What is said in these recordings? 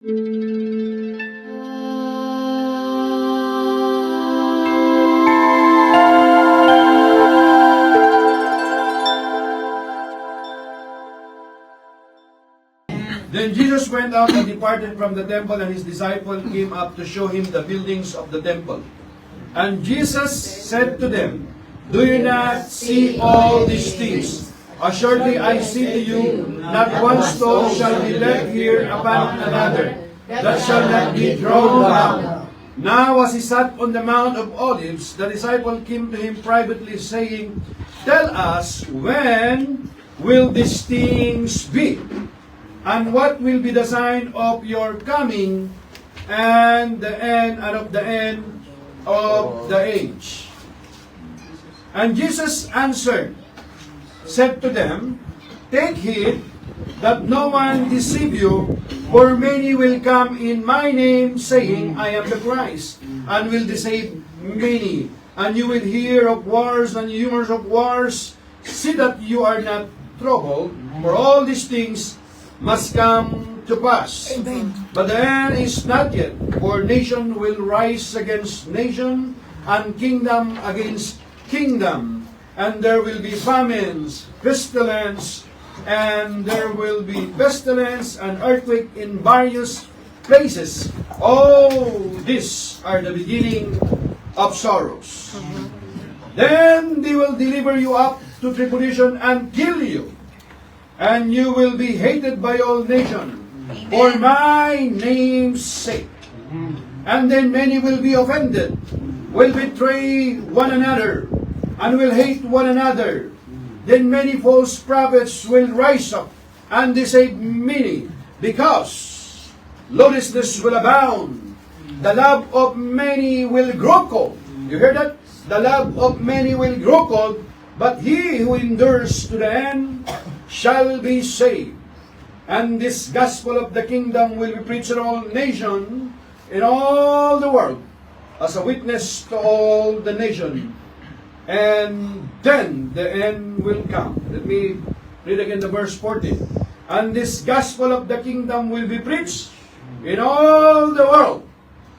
Then Jesus went out and departed from the temple, and his disciples came up to show him the buildings of the temple. And Jesus said to them, "Do you not see all these things? Assuredly I say to you, not one stone shall be left here upon another, that shall not be thrown down." Now as he sat on the Mount of Olives, the disciple came to him privately, saying, "Tell us, when will these things be? And what will be the sign of your coming and the end of the age?" And Jesus answered, said to them, "Take heed that no one deceive you, for many will come in my name, saying, I am the Christ, and will deceive many. And you will hear of wars and rumors of wars. See that you are not troubled, for all these things must come to pass. Amen. But the end is not yet, for nation will rise against nation, and kingdom against kingdom. And there will be famines, pestilence, and there will be pestilence and earthquake in various places. All these are the beginning of sorrows. Then they will deliver you up to tribulation and kill you. And you will be hated by all nations for my name's sake. And then many will be offended, will betray one another, and will hate one another. Then many false prophets will rise up and deceive many, because lawlessness will abound. The love of many will grow cold. You hear that? The love of many will grow cold, but he who endures to the end shall be saved. And this gospel of the kingdom will be preached in all nations, in all the world, as a witness to all the nations. And then the end will come. Let me read again the verse 14. And this gospel of the kingdom will be preached in all the world,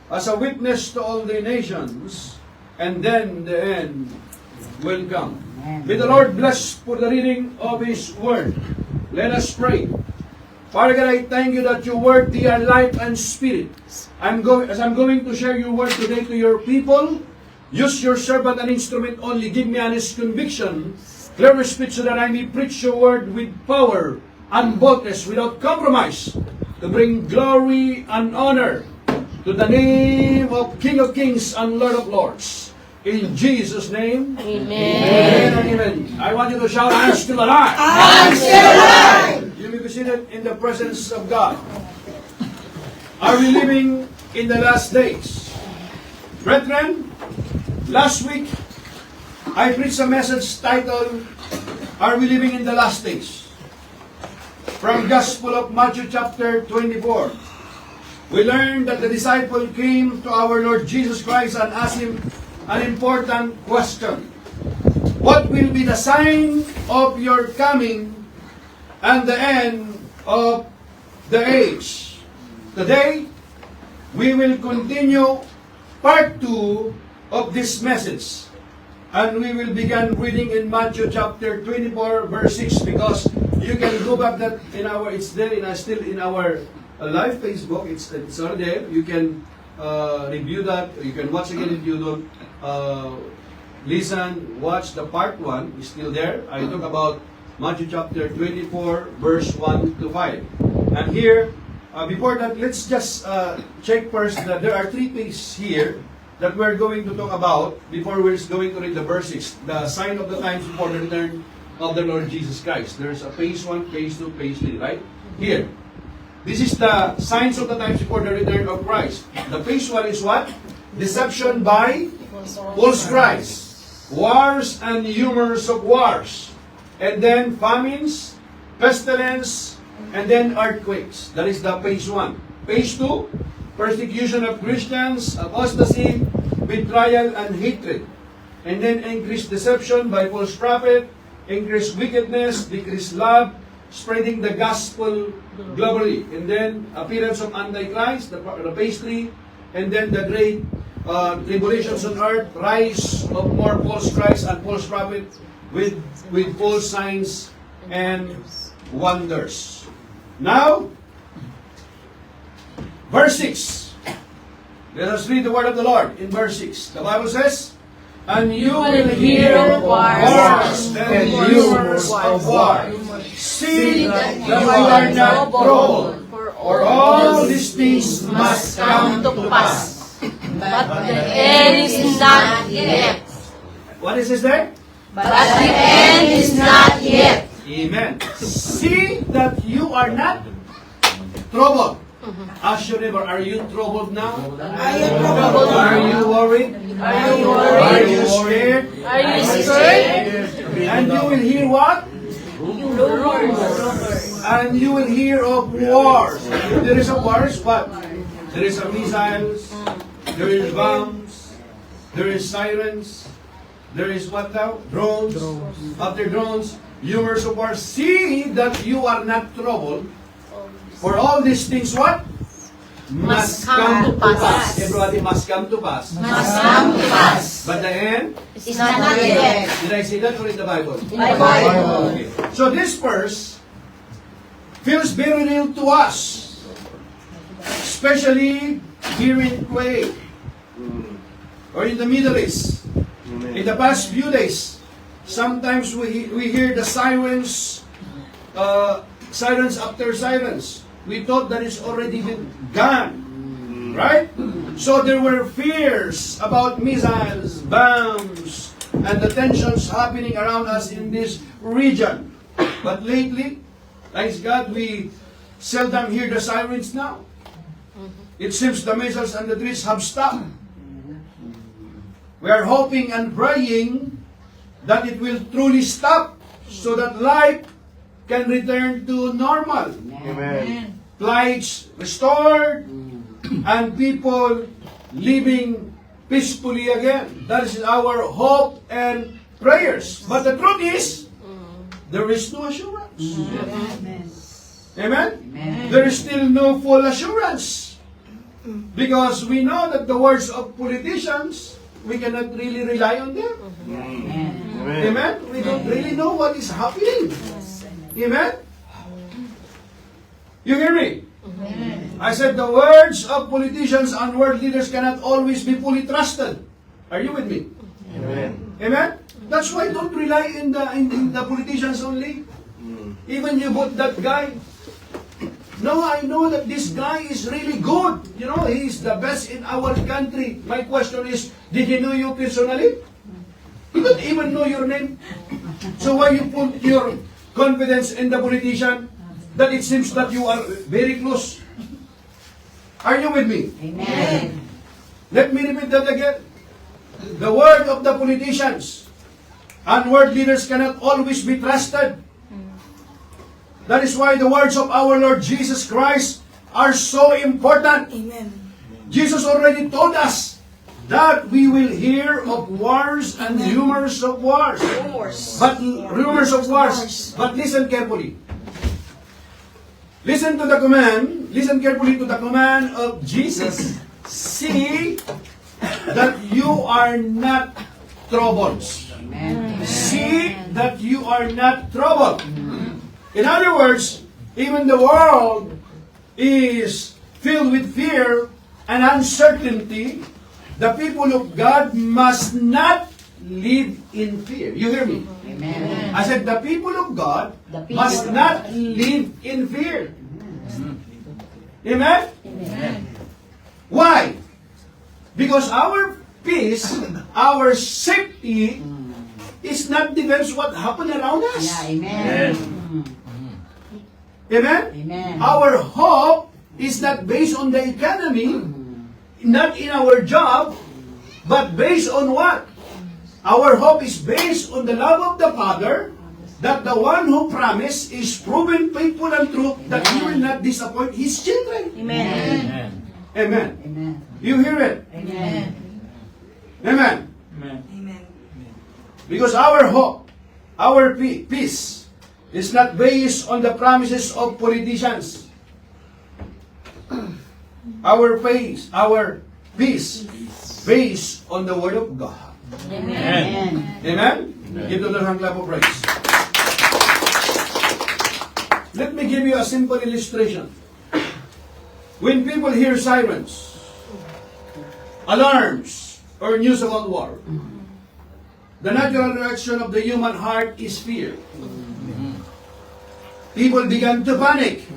as a witness to all the nations. And then the end will come. May the Lord bless for the reading of His Word. Let us pray. Father God, I thank you that your Word, they are life and spirit. As I'm going to share your Word today to your people, use your servant and instrument only. Give me honest conviction, clear speech, so that I may preach your Word with power and boldness, without compromise, to bring glory and honor to the name of King of Kings and Lord of Lords. In Jesus' name, Amen. Amen and amen. I want you to shout, I'm still alive. I'm still alive. You may be seated in the presence of God. Are we living in the last days? Brethren, last week, I preached a message titled, Are we living in the last days? From Gospel of Matthew chapter 24. We learned that the disciple came to our Lord Jesus Christ and asked Him an important question. What will be the sign of your coming and the end of the age? Today, we will continue part 2 of this message. And we will begin reading in Matthew chapter 24 verse 6, because you can go back that in our, it's there in still in our live Facebook, it's already there. You can review that, you can watch again if you don't listen, watch the part 1, is still there. I talk about Matthew chapter 24 verse 1 to 5. And here, before that, let's just check first that there are 3 things here that we're going to talk about before we're going to read the verses. The sign of the times before the return of the Lord Jesus Christ. There's a phase 1, phase 2, phase 3, right? Here. This is the signs of the times before the return of Christ. The phase 1 is what? Deception by false Christ. Wars and rumors of wars. And then famines, pestilence, and then earthquakes. That is the phase 1. Phase 2, persecution of Christians, apostasy, betrayal, and hatred. And then increased deception by false prophet, increased wickedness, decreased love, spreading the gospel globally. And then appearance of Antichrist, the pastry, and then the great tribulations on earth, rise of more false Christ and false prophet with false signs and wonders. Now, verse 6. Let us read the word of the Lord in verse 6. The Bible says, "And you will hear of wars and rumors of war. See that you are not troubled, for all these things must come to pass. But the end is not yet. What is this there? But the end is not yet. Amen. See that you are not troubled. Ask your neighbor, are you troubled now? Are you troubled? Are you worried? Are you Are worried? you scared? Are you scared? And you will hear what? And you will hear of wars. If there is a wars, what? There is a missiles, there is bombs, there is sirens, there is what now? Drones. After drones, rumors of war. See that you are not troubled. For all these things, what? Must come to pass. Everybody must come to pass. Must come to pass. But the end, It's not yet. did I say that or in the Bible? In the Bible. Okay. So this verse feels very real to us, especially here in Kuwait or in the Middle East. In the past few days, sometimes we hear the sirens, sirens after sirens. We thought that it's already been gone, right? So there were fears about missiles, bombs, and the tensions happening around us in this region. But lately, thanks God, we seldom hear the sirens now. It seems the missiles and the drills have stopped. We are hoping and praying that it will truly stop so that life can return to normal. Amen. Flights restored and people living peacefully again. That is our hope and prayers. But the truth is, there is no assurance. Amen? There is still no full assurance. Because we know that the words of politicians, we cannot really rely on them. Amen? We don't really know what is happening. Amen? You hear me? I said the words of politicians and world leaders cannot always be fully trusted. Are you with me? Amen. Amen? That's why don't rely in the politicians only. Even you vote that guy. No, I know that this guy is really good. You know, he is the best in our country. My question is, did he know you personally? He don't even know your name. So why you put your confidence in the politician that it seems that you are very close? Are you with me? Amen. Let me repeat that again. The word of the politicians and world leaders cannot always be trusted. That is why the words of our Lord Jesus Christ are so important. Amen. Jesus already told us that we will hear of wars and rumors of wars. Rumors of wars. But listen carefully. Listen to the command. Listen carefully to the command of Jesus. See that you are not troubled. See that you are not troubled. In other words, even the world is filled with fear and uncertainty. The people of God must not live in fear. You hear me? Amen. I said the people of God The people must of not live in fear. Amen? Amen. Why? Because our peace, our safety is not depends what happened around us. Yeah, amen. Amen? Amen. Our hope is not based on the economy, not in our job, but based on what? Our hope is based on the love of the Father, that the one who promised is proven faithful and true, that He will not disappoint His children. Amen. Amen. Amen. You hear it? Amen. Amen. Because our hope, our peace, is not based on the promises of politicians. Our peace based on the Word of God. Amen. Amen? Give the Lord a clap of praise. Let me give you a simple illustration. When people hear sirens, alarms, or news about war, the natural reaction of the human heart is fear. People began to panic.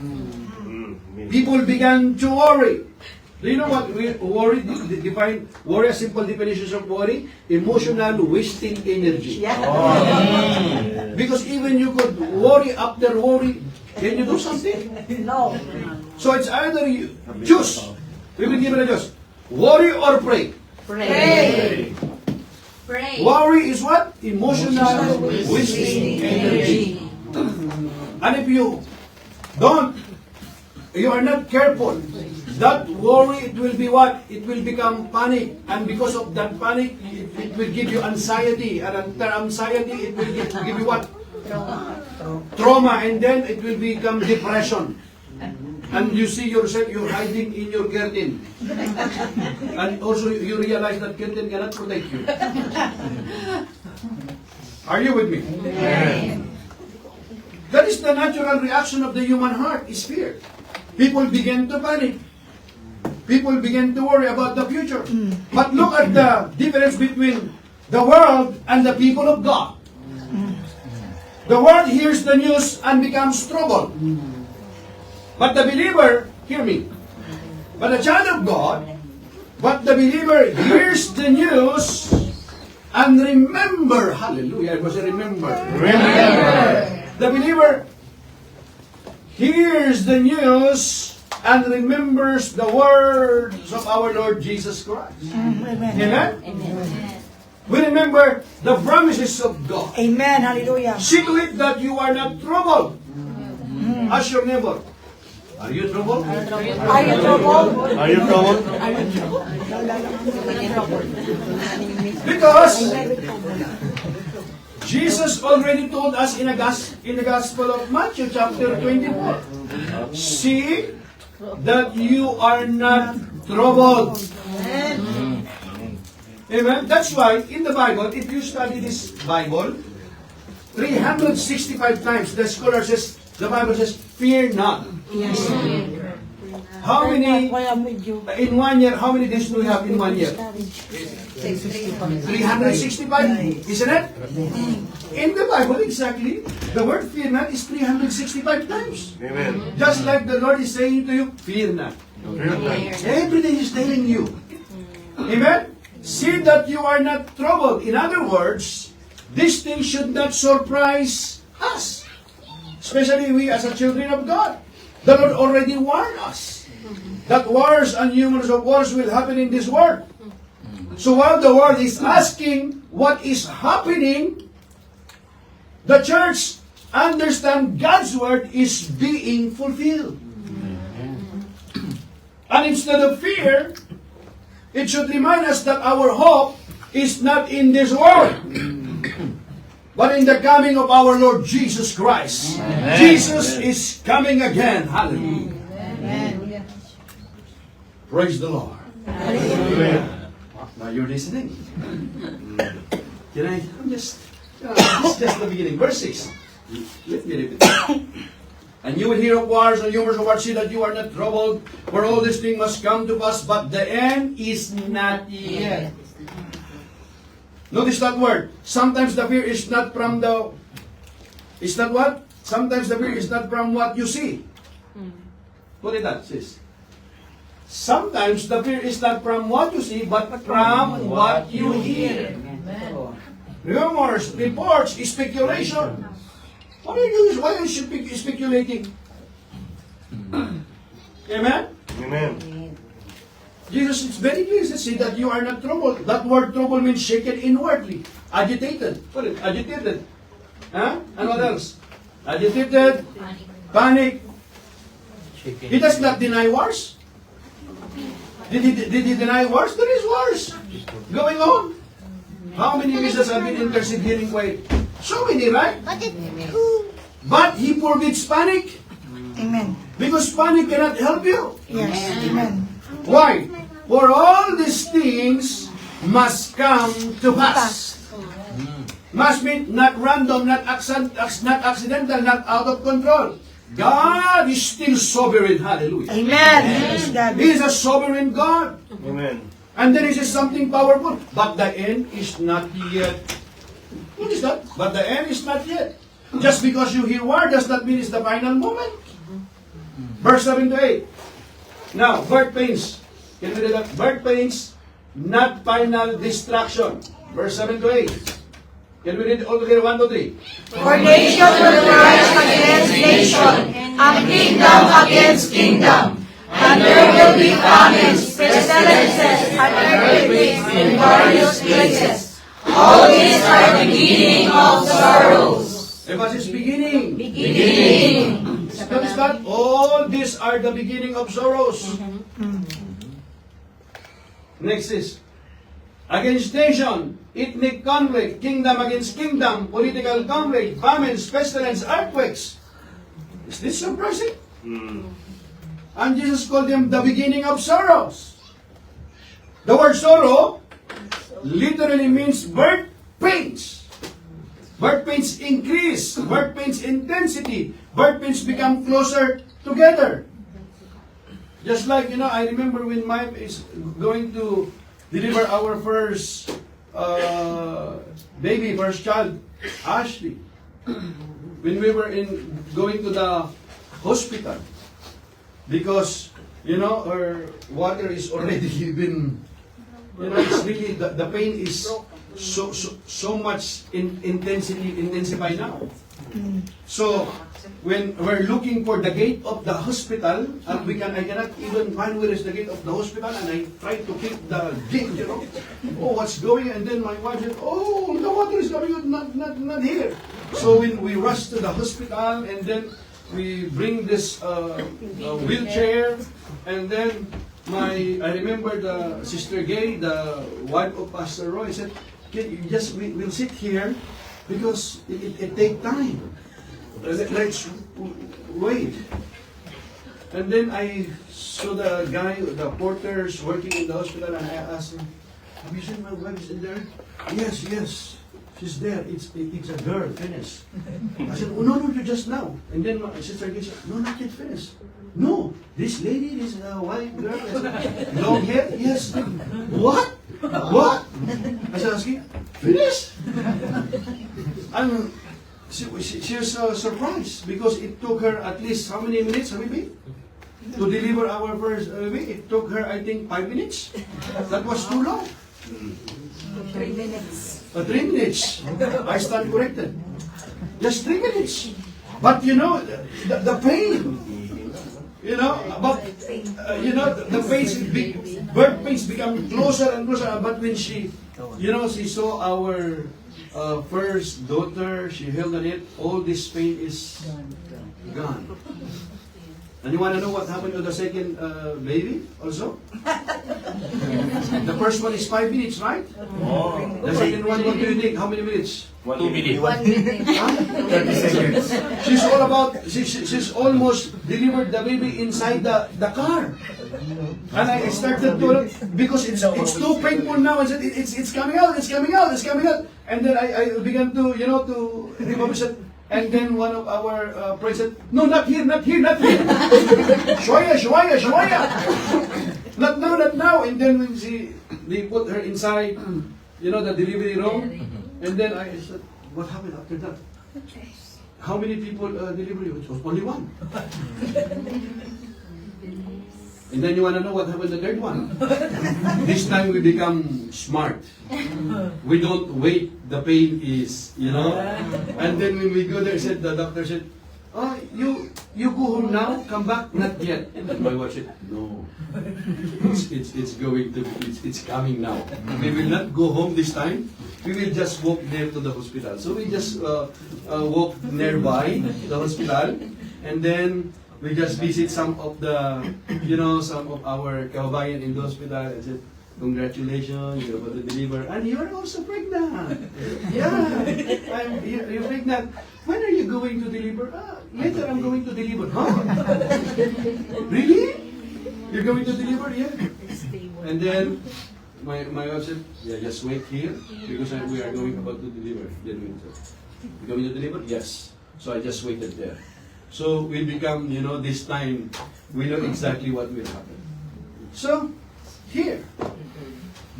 People began to worry. Do you know what worry? Define worry. A simple definition of worry: emotional wasting energy. Because even you could worry after worry, can you do something? No. So it's either you choose. We will give it a choice: worry or pray. Pray. Pray. Worry is what? Emotional wasting energy. And if you are not careful, that worry, it will be what? It will become panic. And because of that panic, it will give you anxiety. And after anxiety, it will give you what? Trauma. And then it will become depression. And you see yourself, you're hiding in your curtain. And also you realize that curtain cannot protect you. Are you with me? That is the natural reaction of the human heart, is fear. People begin to panic. People begin to worry about the future. But look at the difference between the world and the people of God. The world hears the news and becomes troubled. But the believer, hear me, but the child of God, but the believer hears the news and remember, hallelujah, I was remember. The believer hears the news and remembers the words of our Lord Jesus Christ. Amen? We remember the promises of God. Amen. Hallelujah. See to it that you are not troubled. Ask your neighbor, are you troubled? Are you troubled? Are you troubled? Because Jesus already told us in the Gospel of Matthew chapter 24, see that you are not troubled. Amen. That's why in the Bible, if you study this Bible, 365 times the scholar says, the Bible says, fear not. How many, Why I'm with you? in 1 year, how many days do we have in 1 year? 365, isn't it? In the Bible, exactly, the word fear not is 365 times. Amen. Just like the Lord is saying to you, fear not. Every day He's telling you. Amen? See that you are not troubled. In other words, these things should not surprise us. Especially we as a children of God. The Lord already warned us that wars and rumors of wars will happen in this world. So while the world is asking what is happening, the church understand God's word is being fulfilled. And instead of fear, it should remind us that our hope is not in this world, but in the coming of our Lord Jesus Christ. Amen. Jesus is coming again. Hallelujah. Amen. Praise the Lord. Hallelujah. Now you're listening. I'm just, it's just the beginning. Verse 6. Let me repeat it. And you will hear of wars and rumors of wars, see that you are not troubled, for all these things must come to pass, but the end is not yet. Notice that word. Sometimes the fear is not from the... Is not what? Sometimes the fear is not from what you see. Put it that, sis. Sometimes the fear is not from what you see, but from what you hear. Rumors, reports, speculation. Why are you speculating? Amen? Amen. Jesus is very clear to say that you are not troubled. That word trouble means shaken inwardly. Agitated. Put it, agitated. Huh? And what else? Agitated. Panic. He does not deny wars. Did he deny wars? There is wars going on. How many missions have been interceding quiet? So many, right? But He forbids panic. Amen. Because panic cannot help you. Yes. Amen. Why? For all these things must come to pass. Must mean not random, not accidental, not out of control. God is still sovereign. Hallelujah. Amen. Praise God. He is a sovereign God. Amen. And then he says something powerful. But the end is not yet. What is that? But the end is not yet. Just because you hear war does not mean it's the final moment. Verse 7 to 8. Now, birth pains. Can we read that? Birth pains, not final destruction. Verse 7 to 8. Can we read it all together? 1 to 3. For nation will rise against nation, and kingdom against kingdom. And there will be famines, pestilences, and earthquakes in various places. All these are the beginning of sorrows. Emphasis beginning. Beginning. What is that? All these are the beginning of sorrows. Next is against nation, ethnic conflict, kingdom against kingdom, political conflict, famines, pestilence, earthquakes. Is this surprising? And Jesus called them the beginning of sorrows. The word sorrow literally means birth pains. Birth pains increase. Birth pains intensity. Birth pains become closer together. Just like, I remember when my is going to deliver our first baby, first child, Ashley. When we were going to the hospital, because, her water is already been, it's really, the pain is so much intensified now. So, when we're looking for the gate of the hospital, and I cannot even find where is the gate of the hospital, and I try to keep the gate, Oh, what's going on? And then my wife said, oh, the water is coming out, not here. So when we rush to the hospital, and then we bring this wheelchair, and then I remember the Sister Gay, the wife of Pastor Roy, said, we'll sit here because it take time. Let's wait. And then I saw the guy, the porters working in the hospital, and I asked him, have you seen my wife is in there? Yes. She's there. It's a girl. Finished. I said, oh, no, just now. And then my sister said, no, not yet finished. No, this lady, this white girl, I said, long hair? Yes. What? I said, asking, finished? And she was surprised because it took her at least how many minutes, maybe? To deliver our first baby. It took her, I think, 5 minutes. That was too long. 3 minutes. 3 minutes. I stand corrected. Just 3 minutes. But the pain. The pains, birth pains become closer and closer. But when she saw our first daughter, she held on it, all this pain is gone. And you want to know what happened to the second baby also? The first one is 5 minutes, right? Oh. The second one, what do you think? How many minutes? 2 minutes. 1 minute. 30 seconds. She's almost delivered the baby inside the car. And I started to, because it's too painful now, and said, it's coming out. And then I began to remove it. And then one of our friends said, no, not here. Shwaya. Not now. And then when they put her inside, the delivery room. And then I said, what happened after that? How many people delivery? It was only one. And then you want to know what happened to the third one? This time we become smart. We don't wait. The pain is, And then when we go there, the doctor said, oh, you go home now, come back, not yet. And my wife said, no. It's coming now. We will not go home this time. We will just walk there to the hospital. So we just walk nearby the hospital, and then we just visit some of the, some of our kababayan in the hospital, and said, Congratulations, you're about to deliver. And you're also pregnant. Yeah, you're pregnant. When are you going to deliver? Later I'm going to deliver. Huh? Really? You're going to deliver? Yeah. And then my wife said, yeah, just wait here because we are going about to deliver. Then we said, you going to deliver? Yes. So I just waited there. So we become, this time, we know exactly what will happen. So, here,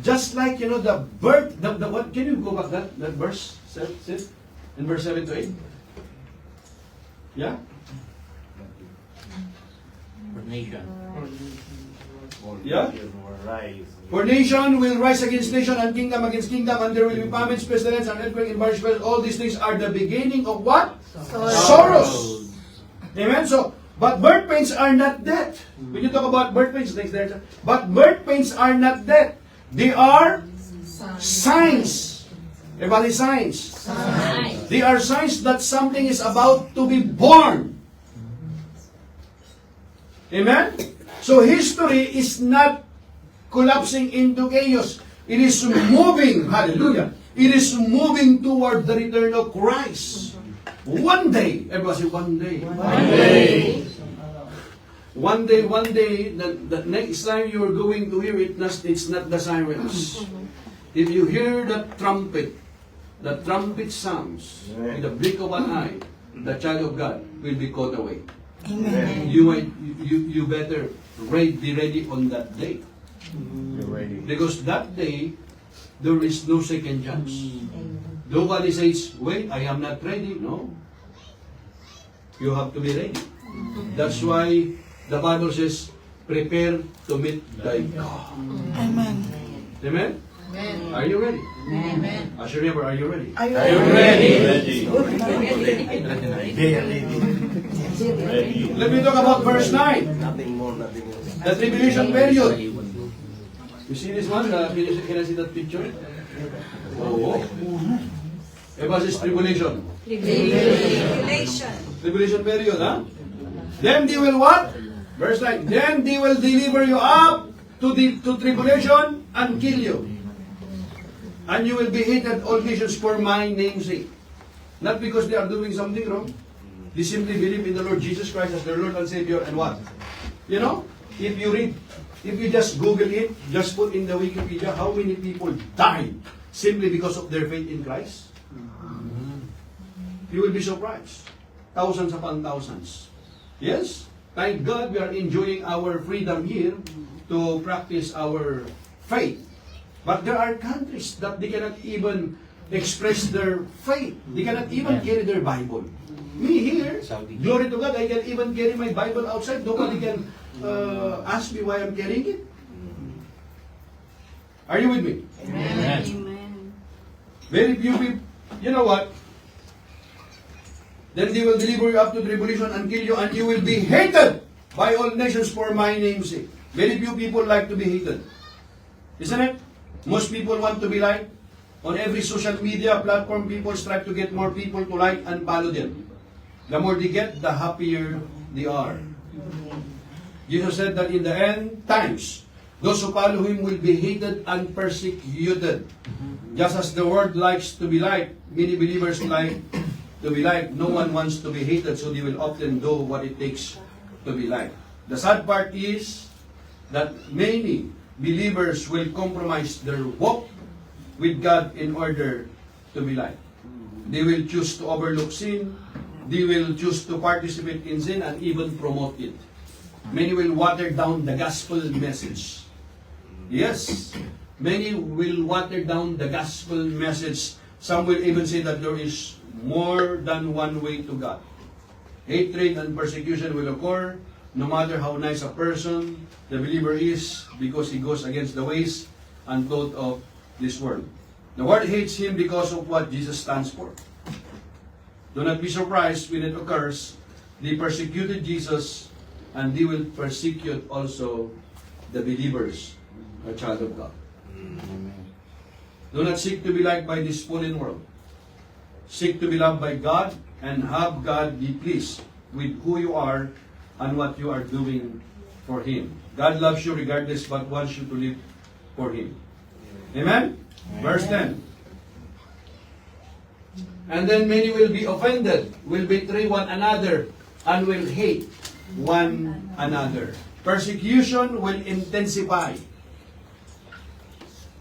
just like, the birth, what, can you go back that verse, Sid? In verse 7 to 8? Yeah? For nation. Yeah? Will rise. For nation will rise against nation and kingdom against kingdom, and there will be famines, pestilence, and earthquake, and embarrassment. All these things are the beginning of what? Sorrows. Amen? So, but birth pains are not death. When you talk about birth pains, next there. But birth pains are not death. They are signs. Everybody, signs. They are signs that something is about to be born. Amen? So history is not collapsing into chaos. It is moving, hallelujah. It is moving toward the return of Christ. One day, everybody say one day. One day, the next time you are going to hear it, it's not the sirens. If you hear the trumpet sounds, in the blink of an eye, the child of God will be called away. Amen. You better be ready on that day. You're ready. Because that day, there is no second chance. Nobody says, wait, I am not ready. No. You have to be ready. That's why the Bible says, prepare to meet thy God. Amen. Amen? Are you ready? Amen. Asheriaber, are you ready? Are you Ready. Ready. Let me talk about verse 9. Nothing more, nothing else. The tribulation period. You see this one? Can I see that picture? Oh. Everybody says tribulation. Tribulation period, huh? Then they will what? Verse 9. Then they will deliver you up to tribulation and kill you. And you will be hated all nations for my name's sake. Not because they are doing something wrong. They simply believe in the Lord Jesus Christ as their Lord and Savior, and what? If you just Google it, just put in the Wikipedia how many people died simply because of their faith in Christ. You will be surprised. Thousands upon thousands. Yes? Thank God we are enjoying our freedom here to practice our faith. But there are countries that they cannot even express their faith. They cannot even carry their Bible. Me here, glory to God, I can even carry my Bible outside. Nobody can ask me why I'm carrying it. Are you with me? Amen. Very few people, you know what? Then they will deliver you up to tribulation and kill you, and you will be hated by all nations for my name's sake. Very few people like to be hated. Isn't it? Most people want to be liked. On every social media platform, people strive to get more people to like and follow them. The more they get, the happier they are. Jesus said that in the end times, those who follow Him will be hated and persecuted. Just as the world likes to be liked, many believers like to be liked. No one wants to be hated, so they will often do what it takes to be liked. The sad part is that many believers will compromise their walk with God in order to be liked. They will choose to overlook sin. They will choose to participate in sin and even promote it. Many will water down the gospel message. Yes, many will water down the gospel message. Some will even say that there is more than one way to God. Hatred and persecution will occur no matter how nice a person the believer is, because he goes against the ways and thought of this world. The world hates him because of what Jesus stands for. Do not be surprised when it occurs. They persecuted Jesus, and they will persecute also the believers, a child of God. Do not seek to be liked by this fallen world. Seek to be loved by God and have God be pleased with who you are and what you are doing for Him. God loves you regardless, but wants you to live for him. Amen? Verse 10. And then many will be offended, will betray one another, and will hate one another. Persecution will intensify.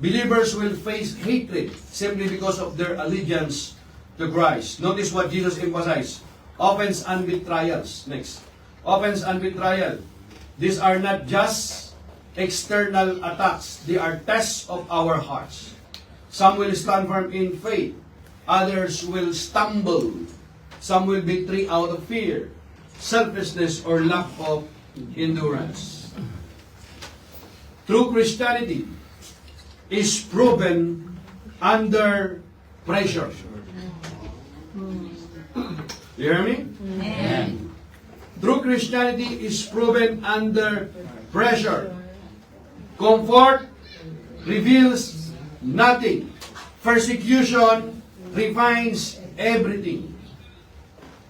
Believers will face hatred simply because of their allegiance to Christ. Notice what Jesus emphasized. Offense and betrayals. Next. Offense and betrayal. These are not just external attacks. They are tests of our hearts. Some will stand firm in faith. Others will stumble. Some will betray out of fear, selfishness, or lack of endurance. True Christianity is proven under pressure. You hear me? Amen. True Christianity is proven under pressure. Comfort reveals nothing. Persecution refines everything.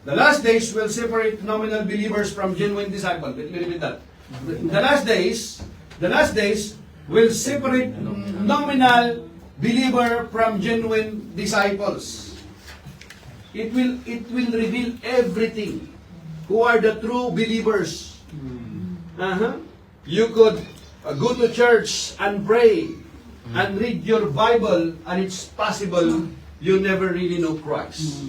The last days will separate nominal believers from genuine disciples. Let me repeat that. The last days will separate nominal believer from genuine disciples. It will reveal everything. Who are the true believers? You could go to church and pray and read your Bible, and it's possible you never really know Christ.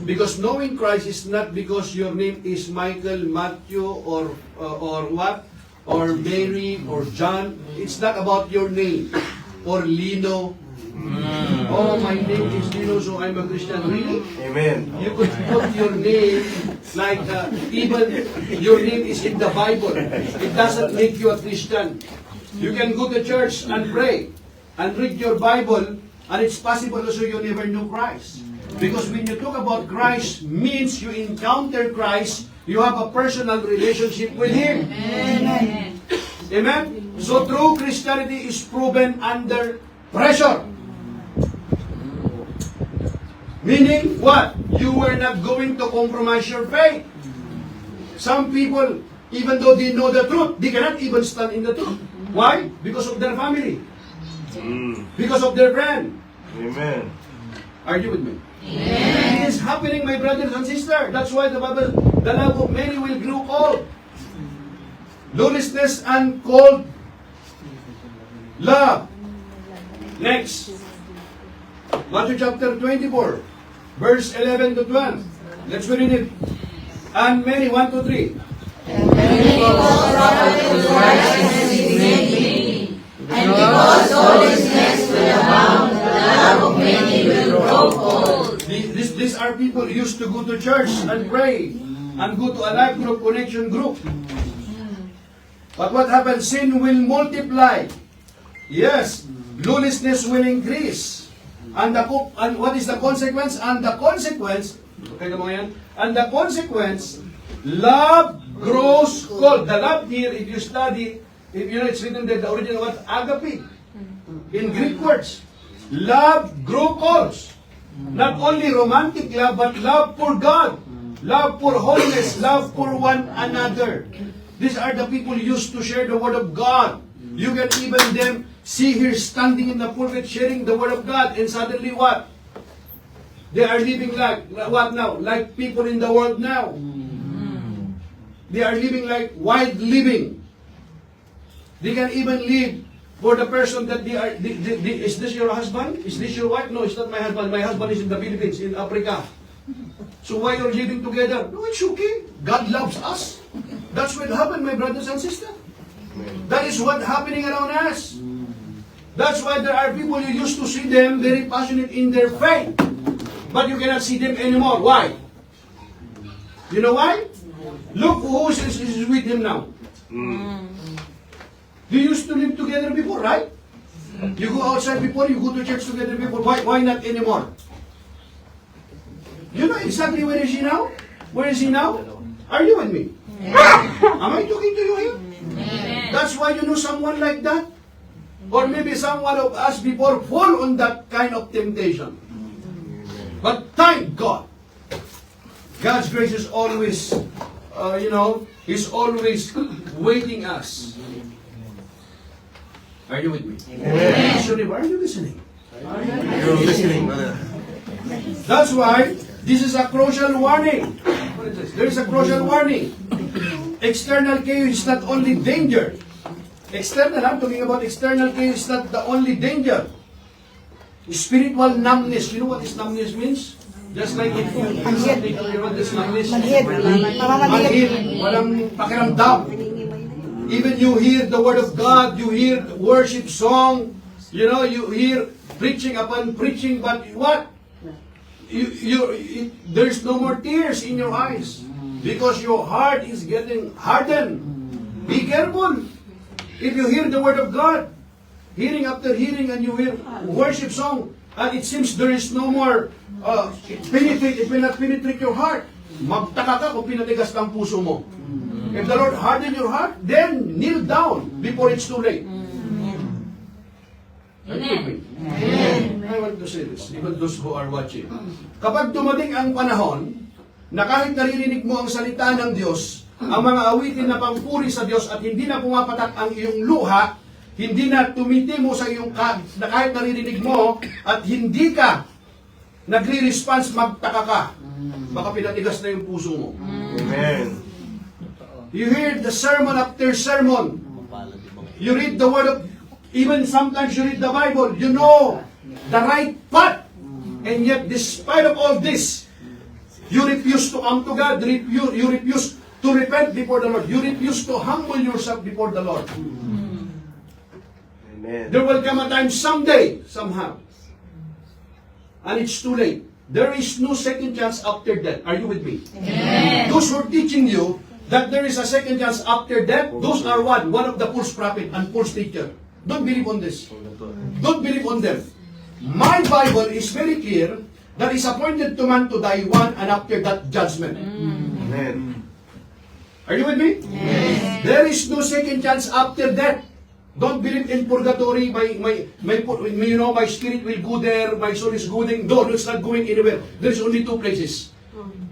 Because knowing Christ is not because your name is Michael, Matthew, or what? Or Mary, or John. It's not about your name. Or Lino. Oh, my name is Lino, so I'm a Christian. Really? Amen. You could put your name like even your name is in the Bible. It doesn't make you a Christian. You can go to church and pray and read your Bible, and it's possible also you never knew Christ. Because when you talk about Christ, means you encounter Christ, you have a personal relationship with Him. Amen. Amen? So true Christianity is proven under pressure. Meaning what? You were not going to compromise your faith. Some people, even though they know the truth, they cannot even stand in the truth. Why? Because of their family. Because of their friend. Amen. Are you with me? Amen. It is happening, my brothers and sisters. That's why the Bible, the love of many will grow cold. Lawlessness and cold love. Next. Matthew chapter 24, verse 11 to 12. Let's read it. And many, 1, 2, 3. Many false prophets will rise against his name, and because lawlessness will abound, the love of many will grow cold. These are people who used to go to church and pray and go to a life group, connection group. But what happens? Sin will multiply. Yes, lawlessness will increase. And what is the consequence? And the consequence, okay na mga yan? And the consequence, love grows cold. The love here, if you study, if you know it's written there, the original word, agape. In Greek words, love grows cold. Not only romantic love, but love for God, love for holiness, love for one another. These are the people used to share the word of God. You can even them see here standing in the pulpit sharing the word of God, and suddenly what? They are living like what now? Like people in the world now. They are living like wild living. They can even live for the person that they are. Is this your husband? Is this your wife? No, it's not my husband. My husband is in the Philippines, in Africa. So why you're living together? No, it's okay. God loves us. That's what happened, my brothers and sisters. That is what happening around us. That's why there are people you used to see them very passionate in their faith, but you cannot see them anymore. Why? You know why? Look who is with him now. They used to live together before, right? You go outside before, you go to church together before. Why not anymore? You know exactly where is he now? Where is he now? Are you with me? Am I talking to you here? That's why you know someone like that? Or maybe someone of us before fall on that kind of temptation. But thank God. God's grace is always, He's always waiting us. Are you with me? Amen. Actually, are you listening? You're listening, brother. That's why this is a crucial warning. What is this? There is a crucial warning. External chaos is not only danger. External, I'm talking about external chaos is not the only danger. Spiritual numbness. You know what this numbness means? Just like if you feel something, you know what this numbness means? Manhid. Manhid. Walang pakiramdam. Even you hear the word of God, you hear worship song, you know, you hear preaching upon preaching, but what? There's no more tears in your eyes because your heart is getting hardened. Be careful. If you hear the word of God, hearing after hearing, and you hear worship song, and it seems there is no more it will not penetrate your heart. Magtaka ka kung pinatigas ng puso mo. If the Lord harden your heart, then kneel down before it's too late. Are you with me? I want to say this, even those who are watching. Kapag dumating ang panahon na kahit naririnig mo ang salita ng Diyos, ang mga awitin na pangpuri sa Diyos at hindi na pumapatak ang iyong luha, hindi na tumitimo sa iyong na kahit naririnig mo at hindi ka nagre-response, magtaka ka. Baka pinatigas na yung puso mo. Amen. You hear the sermon after sermon. You read the word of, even sometimes you read the Bible, you know the right path. And yet, despite of all this, you refuse to come to God. You refuse to repent before the Lord. You refuse to humble yourself before the Lord. Amen. There will come a time someday, somehow. And it's too late. There is no second chance after death. Are you with me? Amen. Those who are teaching you that there is a second chance after death, those are one of the false prophet and false teacher. Don't believe on this. Don't believe on them. My Bible is very clear that is appointed to man to die one and after that judgment. Amen. Are you with me? Yes. There is no second chance after death. Don't believe in purgatory. My spirit will go there. My soul is going. No, it's not going anywhere. There's only two places.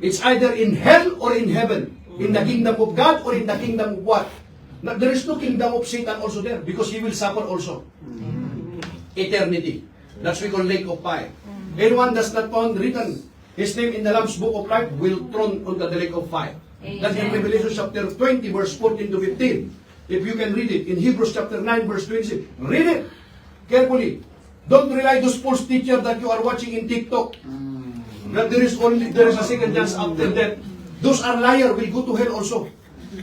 It's either in hell or in heaven. In the kingdom of God or in the kingdom of what? Now, there is no kingdom of Satan also there because he will suffer also. Eternity. That's we call lake of fire. Anyone that's not found written his name in the Lamb's book of life will thrown onto the lake of fire. That's in Revelation chapter 20 verse 14 to 15. If you can read it. In Hebrews chapter 9 verse 26. Read it carefully. Don't rely those false teachers that you are watching in TikTok. That there is a second chance after death. Those are liars, will go to hell also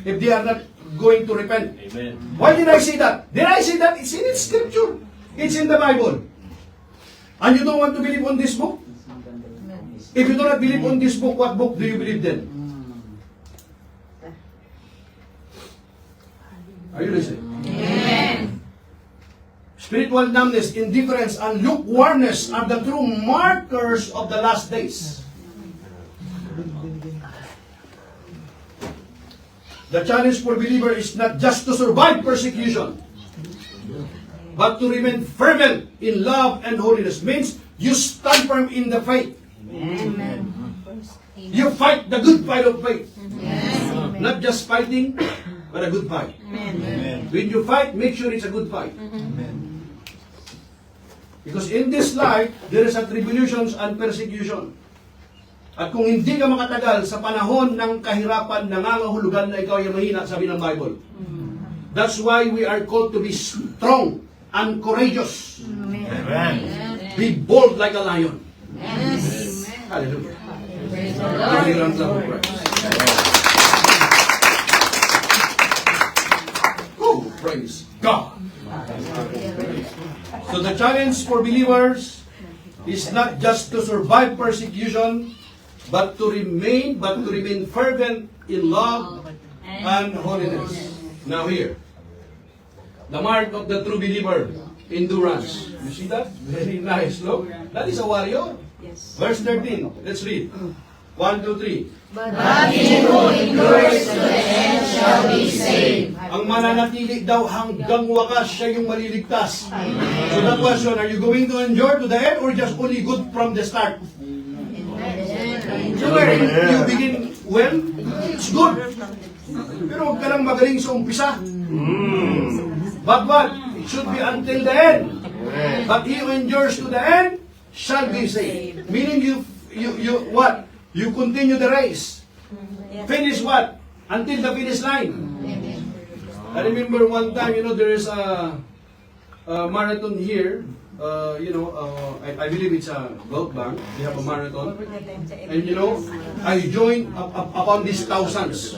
if they are not going to repent. Amen. Why did I say that? Did I say that? It's in its scripture. It's in the Bible. And you don't want to believe on this book? If you do not believe on this book, what book do you believe then? Are you listening? Amen. Spiritual numbness, indifference, and lukewarmness are the true markers of the last days. The challenge for believer is not just to survive persecution, but to remain fervent in love and holiness. Means you stand firm in the faith. Amen. You fight the good fight of faith. Yes. Not just fighting, but a good fight. Amen. When you fight, make sure it's a good fight. Because in this life, there is a tribulations and persecution. At kung hindi ka makatagal sa panahon ng kahirapan, nangangahulugan na ikaw ay mahina, sabi ng Bible. That's why we are called to be strong and courageous. Amen. Be bold like a lion. Yes. Hallelujah. Praise the Give me a round of Lord. applause. Oh, praise God. So the challenge for believers is not just to survive persecution, but to remain fervent in love and holiness. Now here, the mark of the true believer, endurance. You see that? Very nice, look. That is a warrior. Verse 13, let's read. 1, 2, 3. But he who endures to the end shall be saved. Ang mananatili daw hanggang wakas, siya yung maliligtas. So the question, are you going to endure to the end or just only good from the start? You begin well, it's good. Pero huwag ka lang magaling sa umpisa. But what? should be until the end. Amen. But he who endures to the end shall be saved. Meaning you what? You continue the race. Finish what? Until the finish line. I remember one time, there is a marathon here. I believe it's a Gold Bank. They have a marathon. And I joined upon these thousands.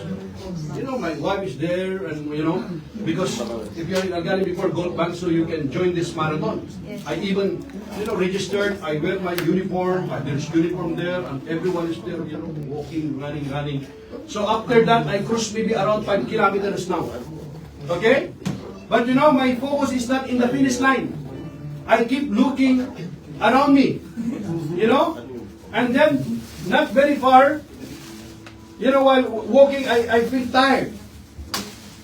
My wife is there, and because if you are galing before Gold Bank, so you can join this marathon. I even, registered. I wear my uniform. There's uniform there, and everyone is there, walking, running. So after that, I cruise maybe around 5 kilometers now. Okay? But my focus is not in the finish line. I keep looking around me, and then not very far, while walking, I feel tired.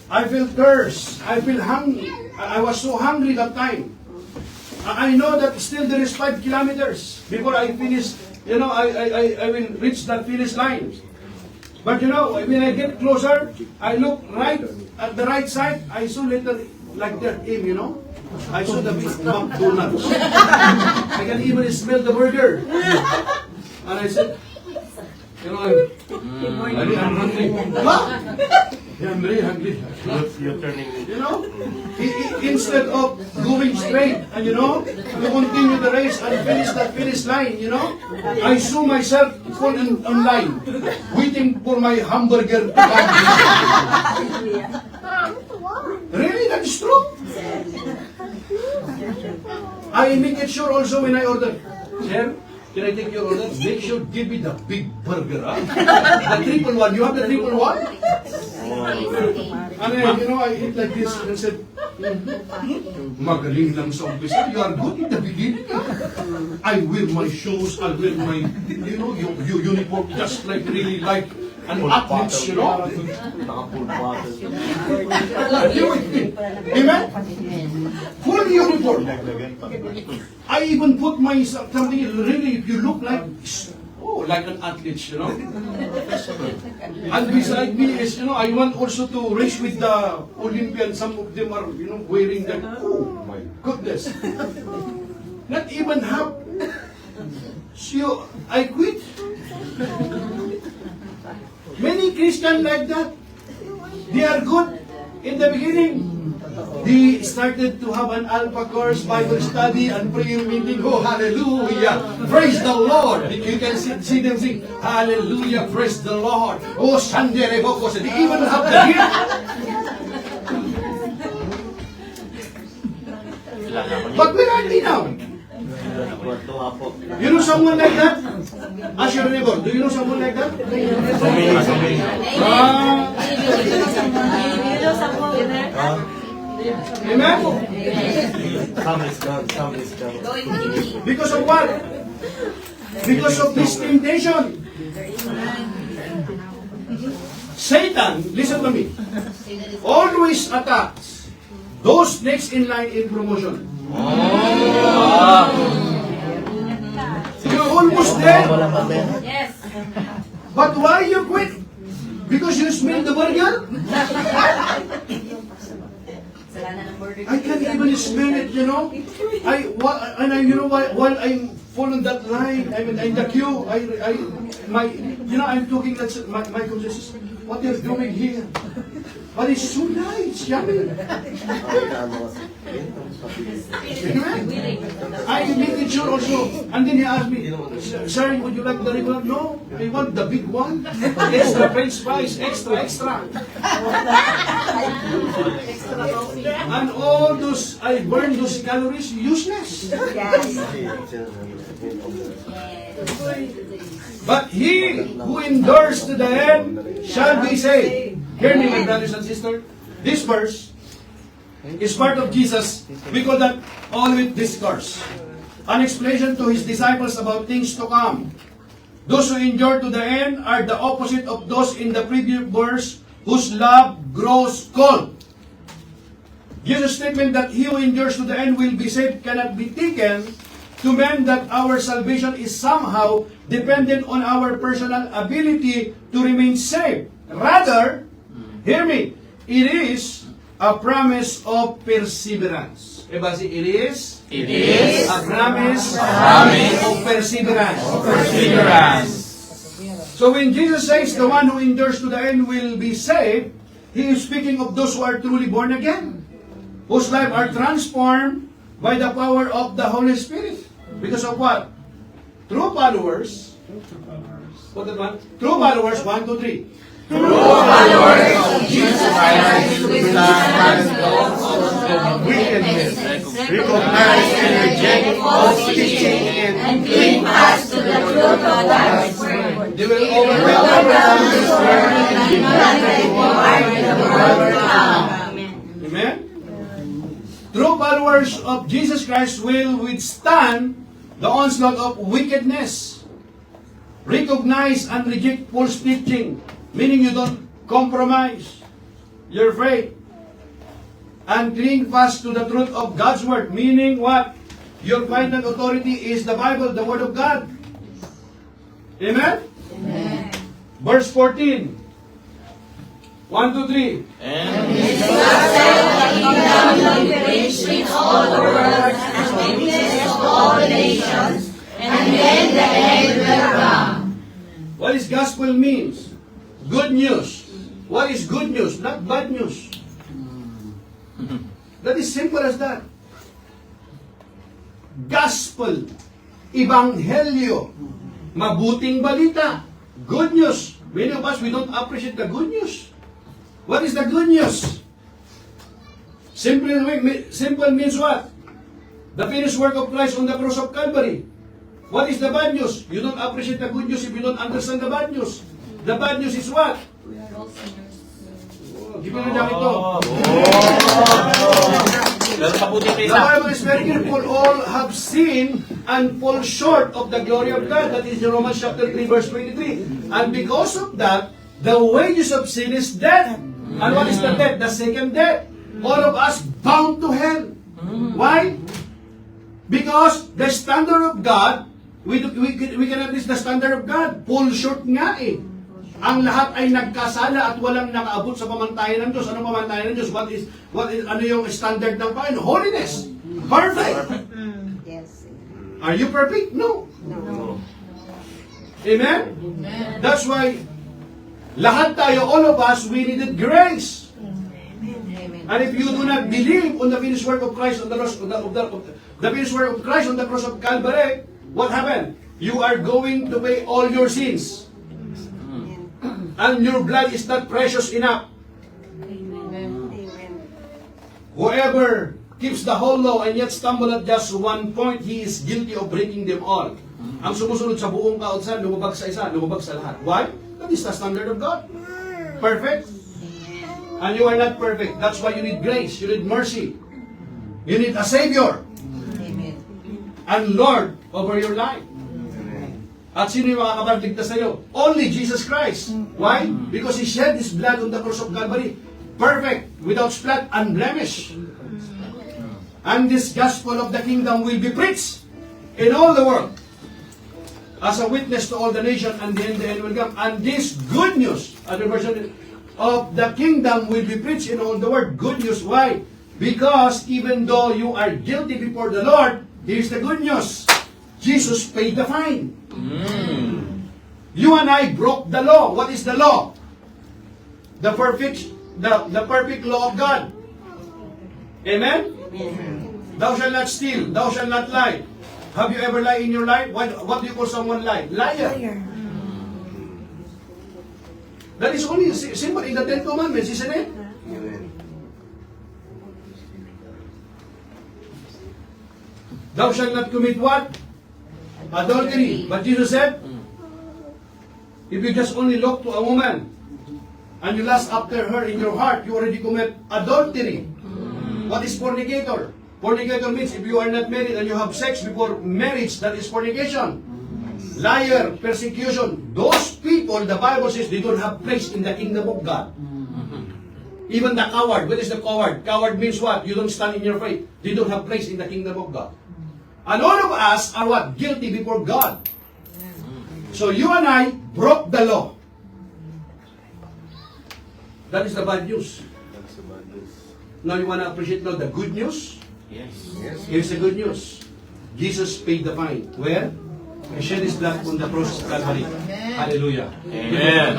I feel thirst. I feel hungry. I was so hungry that time. I know that still there is 5 kilometers before I finish, I will reach that finish line. But when I get closer, I look right at the right side, I saw little like that aim, I saw the big McDonald's. I can even smell the burger. And I said, I'm hungry. What? Yeah, I'm very hungry. You're turning. Instead of going straight and to continue the race and finish that finish line, I saw myself fall on line, waiting for my hamburger to come. Really, that is true. I make it sure also when I order, sir, can I take your order? Make sure give me the big burger, huh? The triple one. You have the triple one? And I eat like this and said, magaling lang sa umpisa. You are good in the beginning. I wear my shoes, I wear my, uniform just like really like an athlete, Naka-full bottle. You with me? Amen? Full uniform. I even put my something really, if you look like, like an athlete, And beside me is, I want also to race with the Olympians. Some of them are, wearing that. Oh my goodness. Not even half. So, I quit. Many Christians like that. They are good in the beginning. They started to have an Alpha course, Bible study, and prayer meeting. Oh, hallelujah! Praise the Lord! You can see them sing, hallelujah, praise the Lord. Oh, Shandere Bokos. They even have the gift. But where are they now? You know someone like that? Ask your neighbor, do you know someone like that? So many. Amen? Some is gone. Because of what? Because of this temptation. Satan, listen to me, always attacks those next in line in promotion. You're almost there. Yes. But why you quit? Because you smell the burger? I can't even smell it, while I'm following that line, I'm in the queue, I'm talking, my conscience, what they're doing here. But it's so nice, yummy. I make it sure also. And then he asked me, sir, would you like the regular? No, I want the big one. Extra French fries, extra. And all those, I burn those calories, useless. But he who endures to the end shall be saved. Hear me, my brothers and sisters. This verse is part of Jesus. We call that Olivet Discourse. An explanation to his disciples about things to come. Those who endure to the end are the opposite of those in the previous verse whose love grows cold. Jesus' statement that he who endures to the end will be saved cannot be taken to mean that our salvation is somehow dependent on our personal ability to remain saved. Rather, hear me, it is a promise of perseverance. Ebasi, it is It a promise of perseverance. So when Jesus says the one who endures to the end will be saved, He is speaking of those who are truly born again, whose lives are transformed by the power of the Holy Spirit. Because of what? True followers. What that one? True followers, 1, 2, 3. Followers of Jesus Christ will stand Wickedness. Recognize and reject false teaching and cling fast to the truth of God's word. They will Overcome this world and be united in the world to come. Amen? True followers of Jesus Christ will withstand the onslaught of wickedness. Recognize and reject false teaching, meaning you don't compromise your faith. And cling fast to the truth of God's Word, meaning what? Your final authority is the Bible, the Word of God. Amen? Amen. Verse 14. 1, 2, 3. and His gospel of the kingdom will be preached in all the world as witness of all the nations, and then the end will come. What is gospel means? Good news. What is good news? Not bad news. That is simple as that. Gospel. Ebanghelyo. Mabuting balita. Good news. Many of us, we don't appreciate the good news. What is the good news? Simple means what? The finished work of Christ on the cross of Calvary. What is the bad news? You don't appreciate the good news if you don't understand the bad news. The bad news is what? Oh, give me na jacket to. Meron pa po dito The isa. Bible is very clear. For all have sinned and fall short of the glory of God. That is in Romans chapter 3 verse 23. And because of that, the wages of sin is death. And what is the death? The second death. All of us bound to hell. Why? Because the standard of God, we cannot reach the standard of God. Fall short nga eh. Ang lahat ay nagkasala at walang nakaabot sa pamantayan ng Diyos. Anong pamantayan ng Diyos? Ano yung standard ng Panginoon? Holiness. Perfect. Yes. Are you perfect? No. Amen? That's why lahat tayo, all of us, we needed grace. And if you do not believe on the finished work of Christ on the cross, the finished work of Christ on the cross of Calvary, what happened? You are going to pay all your sins. And your blood is not precious enough. Whoever keeps the whole law and yet stumble at just one point, he is guilty of breaking them all. Ang sumusunod sa buong kautusan, lumabag sa isa, lumabag sa lahat. Why? That is the standard of God. Perfect. And you are not perfect. That's why you need grace. You need mercy. You need a Savior. And Lord over your life. At sino yung makakapagligtas sa iyo? Only Jesus Christ. Why? Because He shed His blood on the cross of Calvary. Perfect, without spot, unblemished. And this gospel of the kingdom will be preached in all the world as a witness to all the nation, and then the end will come. And this good news, other version of the kingdom will be preached in all the world. Good news. Why? Because even though you are guilty before the Lord, here's the good news. Jesus paid the fine. You and I broke the law. What is the law? The perfect law of God. Amen? Thou shalt not steal. Thou shalt not lie. Have you ever lied in your life? What do you call someone lie? Liar. That is only simple in the Ten Commandments, isn't it? Thou shalt not commit what? Adultery. But Jesus said, if you just only look to a woman and you lust after her in your heart, you already commit adultery. What is fornicator? Fornicator means if you are not married and you have sex before marriage, that is fornication. Liar, persecution. Those people, the Bible says, they don't have place in the kingdom of God. Even the coward. What is the coward? Coward means what? You don't stand in your faith. They don't have place in the kingdom of God. And all of us are what? Guilty before God. So you and I broke the law. That is the bad news. Now you want to appreciate now the good news? Here's the good news. Jesus paid the fine. Where? He shed His blood on the cross of Calvary. Hallelujah. Amen.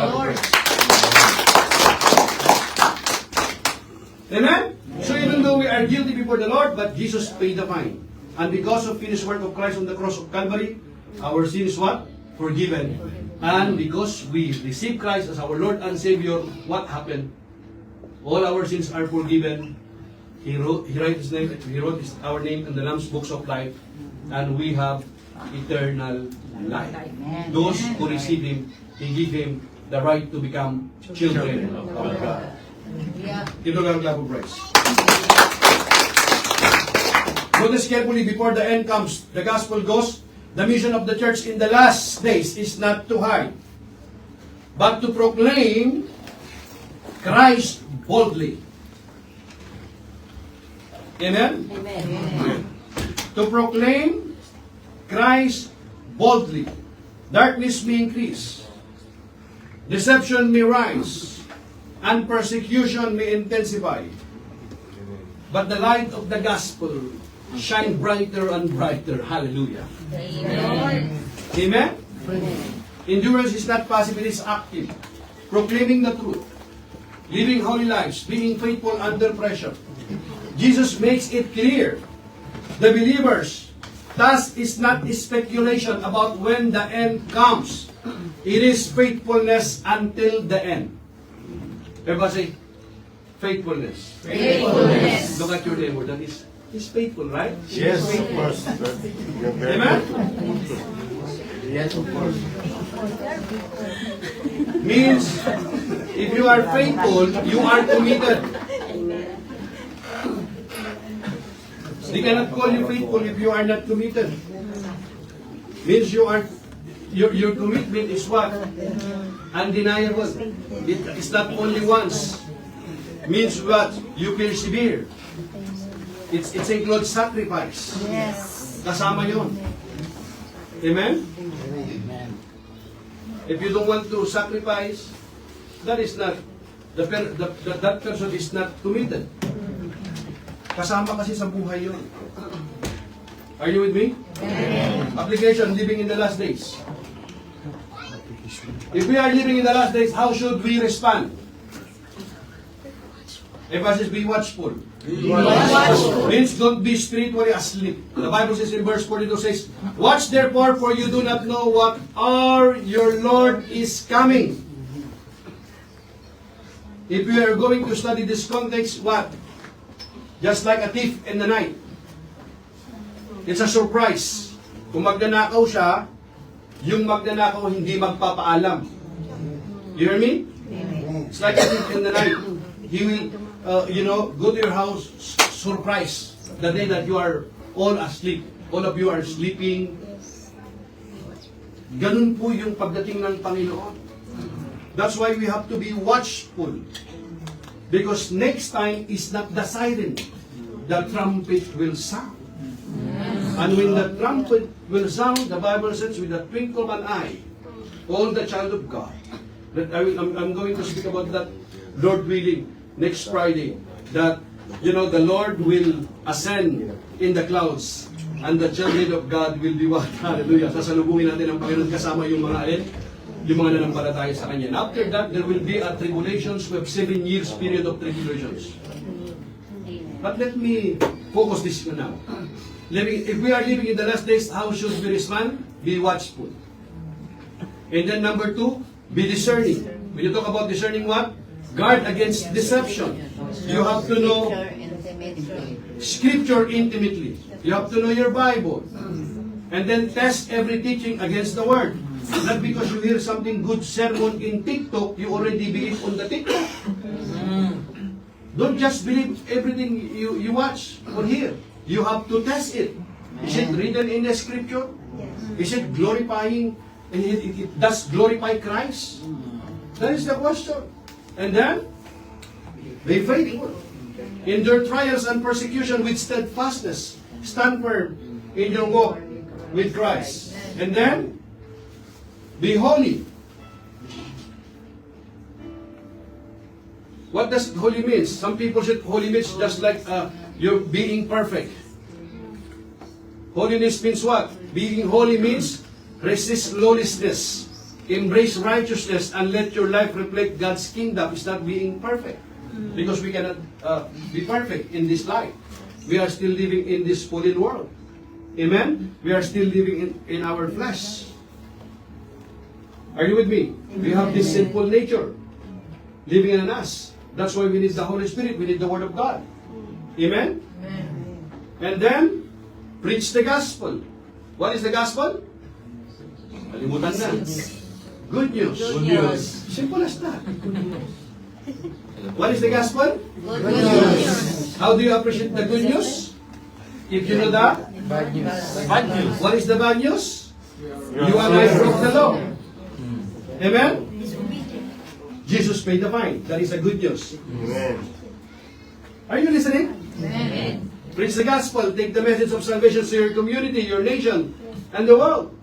Amen? So even though we are guilty before the Lord, but Jesus paid the fine. And because of finished work of Christ on the cross of Calvary, our sin is what? Forgiven. And because we receive Christ as our Lord and Savior, what happened? All our sins are forgiven. He wrote our name in the Lamb's books of life, and we have eternal life. Those who receive Him, He give Him the right to become children of God. Give the Lord a clap of praise. Notice carefully, before the end comes, the gospel goes, the mission of the church in the last days is not to hide, but to proclaim Christ boldly. Amen? Amen. To proclaim Christ boldly. Darkness may increase, deception may rise, and persecution may intensify. But the light of the gospel shine brighter and brighter. Hallelujah. Amen? Endurance is not passive, it is active. Proclaiming the truth, living holy lives, being faithful under pressure. Jesus makes it clear. The believers' task is not speculation about when the end comes. It is faithfulness until the end. Everybody say, faithfulness. Faithfulness. Look at your neighbor. That is, he's faithful, right? Yes, of course. You're very Amen? Yes, of course. Means, if you are faithful, you are committed. They cannot call you faithful if you are not committed. Means you are, your commitment is what? Undeniable. It's not only once. Means what? You persevere. It's includes sacrifice. Yes. Kasama yun. Amen? If you don't want to sacrifice, that is not, that person is not committed. Kasama kasi sa buhay yun. Are you with me? Application, living in the last days. If we are living in the last days, how should we respond? Emphasis, be watchful. Means don't be spiritually asleep. The Bible says in verse 42 says, watch therefore, for you do not know what hour your Lord is coming. If we are going to study this context, what? Just like a thief in the night. It's a surprise. Kung magnanakaw siya, yung magnanakaw hindi magpapaalam. You hear me? It's like a thief in the night. He will, go to your house, surprise, the day that you are all asleep. All of you are sleeping. Ganun po yung pagdating ng Panginoon. That's why we have to be watchful. Because next time is not the siren. The trumpet will sound. And when the trumpet will sound, the Bible says, with the twinkle of an eye, all the child of God. I'm going to speak about that, Lord willing, next Friday. That, the Lord will ascend in the clouds. And the children of God will be what? Hallelujah. Sasalubungin natin ang Panginoon kasama yung mga alin? Yung mga nanampalataya sa Kanya. And after that, there will be a tribulations. We have 7 years period of tribulations. But let me focus this now. If we are living in the last days, how should we respond? Be watchful. And then number 2, be discerning. When you talk about discerning what? Guard against deception. You have to know Scripture intimately. You have to know your Bible. And then test every teaching against the Word. Not because you hear something good sermon in TikTok, you already believe on the TikTok. Don't just believe everything you watch or hear. You have to test it. Is it written in the Scripture? Is it glorifying? And it does glorify Christ? That is the question. And then, be faithful. Endure trials and persecution with steadfastness. Stand firm in your walk with Christ. And then, be holy. What does holy means? Some people say holy means just like you're being perfect. Holiness means what? Being holy means resist lawlessness, embrace righteousness, and let your life reflect God's kingdom. It's not being perfect. Because we cannot be perfect in this life. We are still living in this fallen world. Amen? We are still living in our flesh. Are you with me? We have this sinful nature living in us. That's why we need the Holy Spirit. We need the Word of God. Amen? And then, preach the gospel. What is the gospel? Kalimutan na. Good news. Good news. Simple as that. What is the gospel? Good news. How do you appreciate the good news? If you know that, Bad news. Bad news. what is the bad news? You and I broke the law. Amen? Jesus paid the fine. That is the good news. Amen. Are you listening? Amen. Preach the gospel. Take the message of salvation to your community, your nation, and the world.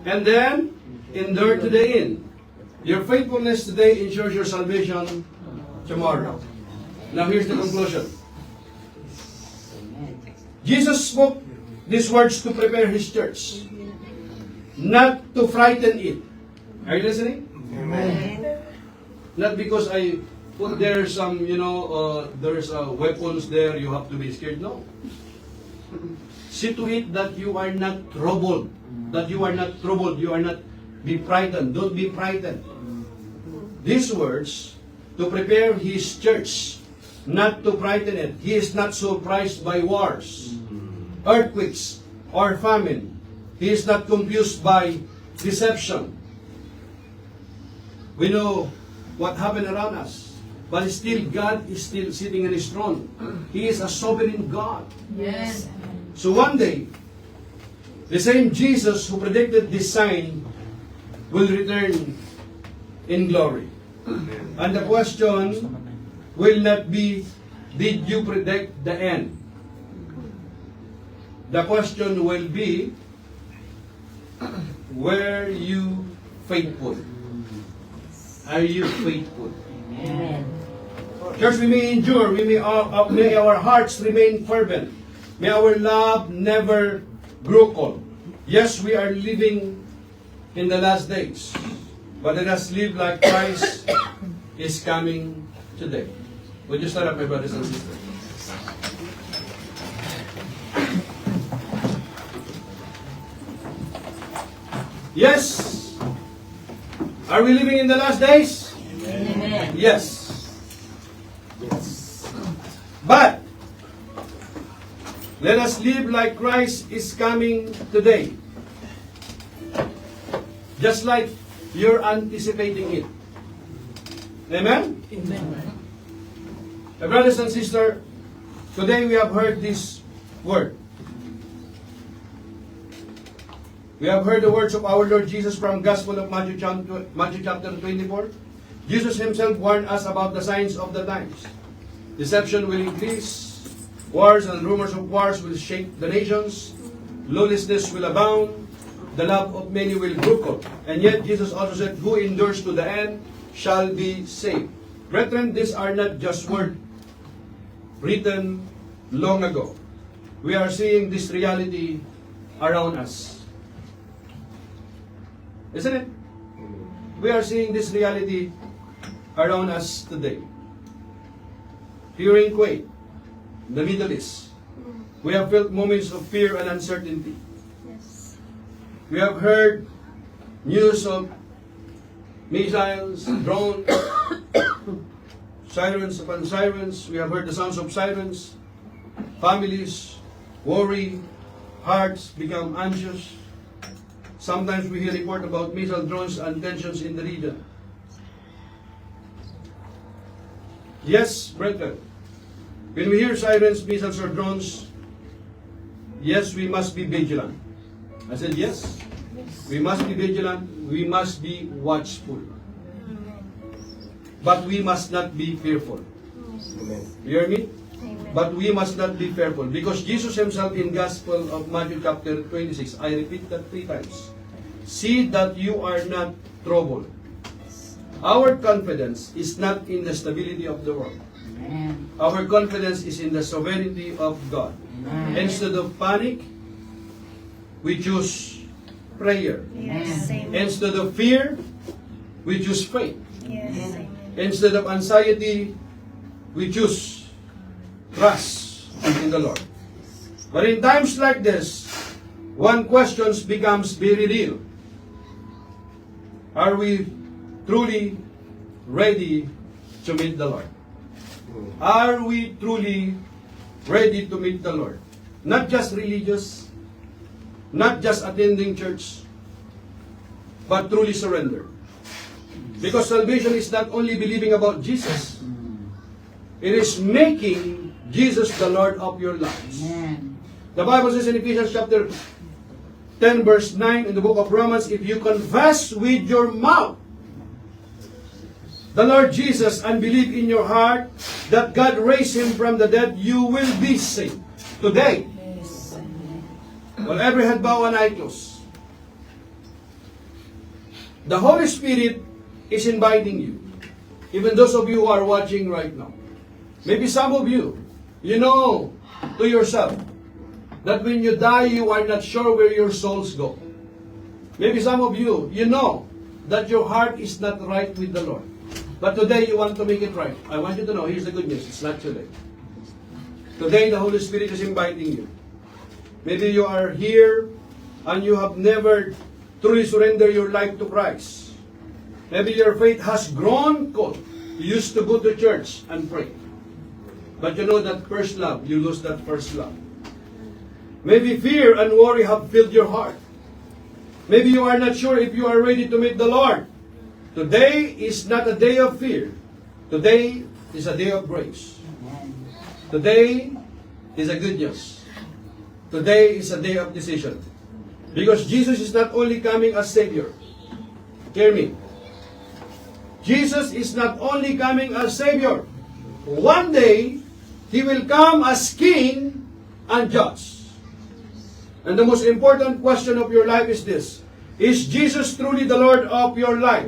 And then, endure to the end. Your faithfulness today ensures your salvation tomorrow. Now here's the conclusion. Jesus spoke these words to prepare His church, not to frighten it. Are you listening? Amen. Not because I put there some, there's weapons there, you have to be scared. No. See to it that you are not troubled. That you are not troubled. You are not be frightened. Don't be frightened. These words, to prepare His church, not to frighten it. He is not surprised by wars, earthquakes, or famine. He is not confused by deception. We know what happened around us, but still God is still sitting on His throne. He is a sovereign God. Yes. So one day, the same Jesus who predicted this sign will return in glory. And the question will not be, did you predict the end? The question will be, were you faithful? Are you faithful? Amen. Church, we may endure, may our hearts remain fervent. May our love never grow cold. Yes, we are living in the last days, but let us live like Christ is coming today. Would you stand up, my brothers and sisters? Yes. Are we living in the last days? Amen. Yes. But let us live like Christ is coming today. Just like you're anticipating it. Amen? Amen. My brothers and sisters, today we have heard this word. We have heard the words of our Lord Jesus from Gospel of Matthew chapter 24. Jesus Himself warned us about the signs of the times. Deception will increase. Wars and rumors of wars will shake the nations. Lawlessness will abound. The love of many will grow cold. And yet Jesus also said, who endures to the end shall be saved. Brethren, these are not just words written long ago. We are seeing this reality around us. Isn't it? We are seeing this reality around us today. Here in Kuwait, the Middle East, we have felt moments of fear and uncertainty. We have heard news of missiles, drones, sirens upon sirens. We have heard the sounds of sirens. Families worry, hearts become anxious. Sometimes we hear report about missile drones and tensions in the region. Yes, brethren, when we hear sirens, missiles, or drones, yes, we must be vigilant. I said yes. We must be vigilant. We must be watchful. But we must not be fearful. Amen. You hear me? But we must not be fearful. Because Jesus Himself in Gospel of Matthew chapter 26, I repeat that 3 times. See that you are not troubled. Our confidence is not in the stability of the world. Our confidence is in the sovereignty of God. Instead of panic, we choose prayer. Yes. Amen. Instead of fear, we choose faith. Yes. Amen. Instead of anxiety, we choose trust in the Lord. But in times like this, one question becomes very real. Are we truly ready to meet the Lord? Are we truly ready to meet the Lord? Not just religious, not just attending church, but truly surrender. Because salvation is not only believing about Jesus, it is making Jesus the Lord of your lives. The Bible says in Ephesians chapter 10 verse 9 in the book of Romans, if you confess with your mouth the Lord Jesus and believe in your heart that God raised Him from the dead, you will be saved. Today, while every head bow and eye close, the Holy Spirit is inviting you. Even those of you who are watching right now. Maybe some of you, you know to yourself that when you die, you are not sure where your souls go. Maybe some of you, you know that your heart is not right with the Lord. But today you want to make it right. I want you to know, here's the good news, it's not too late. Today the Holy Spirit is inviting you. Maybe you are here and you have never truly surrendered your life to Christ. Maybe your faith has grown cold. You used to go to church and pray. But you know that first love, you lose that first love. Maybe fear and worry have filled your heart. Maybe you are not sure if you are ready to meet the Lord. Today is not a day of fear. Today is a day of grace. Today is a good news. Today is a day of decision. Because Jesus is not only coming as Savior. Hear me. Jesus is not only coming as Savior. One day, He will come as King and Judge. And the most important question of your life is this: is Jesus truly the Lord of your life?